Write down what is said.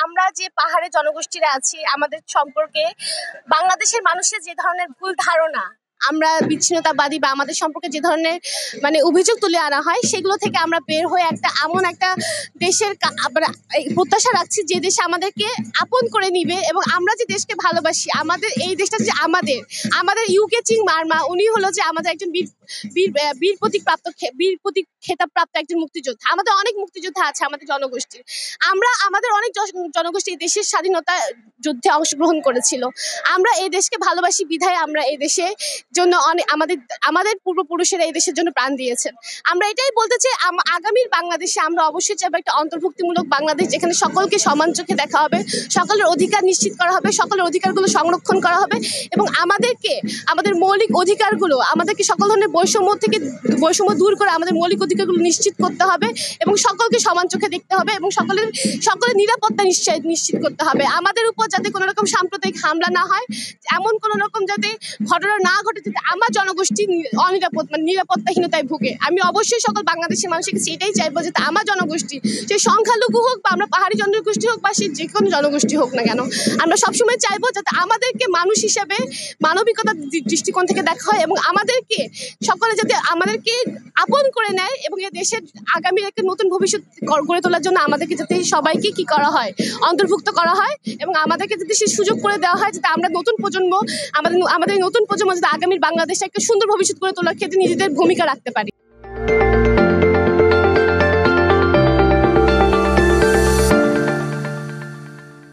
আমরা যে পাহাড়ে জনগোষ্ঠীরা আছি আমাদের সম্পর্কে বাংলাদেশের মানুষের যে ধরনের ভুল ধারণা, আমরা বিচ্ছিন্নতাবাদী বা আমাদের সম্পর্কে যে ধরনের অভিযোগ তুলে আনা হয় সেগুলো থেকে আমরা বের হয়ে এমন একটা দেশের আমরা প্রত্যাশা রাখছি যে দেশ আমাদেরকে আপন করে নিবে এবং আমরা যে দেশকে ভালোবাসি, আমাদের এই দেশটা যে আমাদের ইউকে চিং মার্মা উনি হলো যে আমাদের একজন বীর প্রতীক খেতাবপ্রাপ্ত একজন মুক্তিযোদ্ধা। আমাদের অনেক মুক্তিযোদ্ধা আছে আমাদের জনগোষ্ঠীর। আমাদের অনেক জনগোষ্ঠী এই দেশের স্বাধীনতা যুদ্ধে অংশগ্রহণ করেছিল। আমরা এই দেশকে ভালোবাসি বিধায় আমরা এই দেশে জন্য আমাদের পূর্বপুরুষেরা এই দেশের জন্য প্রাণ দিয়েছেন। আমরা এটাই বলতে চাই, আগামীর বাংলাদেশে আমরা অবশ্যই চাইবো একটা অন্তর্ভুক্তিমূলক বাংলাদেশ, যেখানে সকলকে সমান চোখে দেখা হবে, সকলের অধিকার নিশ্চিত করা হবে, সকলের অধিকারগুলো সংরক্ষণ করা হবে এবং আমাদের মৌলিক অধিকারগুলো আমাদেরকে সকল ধরনের বৈষম্য দূর করে আমাদের মৌলিক অধিকারগুলো নিশ্চিত করতে হবে এবং সকলকে সমান চোখে দেখতে হবে এবং সকলের নিরাপত্তা নিশ্চিত করতে হবে। আমাদের উপর যাতে কোনো রকম সাম্প্রদায়িক হামলা না হয়, এমন কোনো রকম যাতে ঘটনা না ঘটে যাতে আমার জনগোষ্ঠী নিরাপত্তাহীনতায় ভুগে। আমি অবশ্যই সকল বাংলাদেশের মানুষকে সেটাই চাইবো যাতে আমার জনগোষ্ঠী, সে সংখ্যালঘু হোক বা আমরা পাহাড়ি জনগোষ্ঠী হোক বা সে যে কোনো জনগোষ্ঠী হোক না কেন, আমরা সবসময় চাইবো যাতে আমাদেরকে মানুষ হিসেবে মানবিকতার দৃষ্টিকোণ থেকে দেখা হয় এবং সকলে যাতে আমাদেরকে আপন করে নেয় এবং এই দেশের আগামী একটা নতুন ভবিষ্যৎ গড়ে তোলার জন্য আমাদেরকে যাতে সবাইকে কি করা হয়, অন্তর্ভুক্ত করা হয় এবং আমাদেরকে যাতে সে সুযোগ করে দেওয়া হয় যাতে আমরা নতুন প্রজন্ম আমাদের নতুন প্রজন্ম যাতে আগামীর বাংলাদেশে একটা সুন্দর ভবিষ্যৎ করে তোলার ক্ষেত্রে নিজেদের ভূমিকা রাখতে পারি।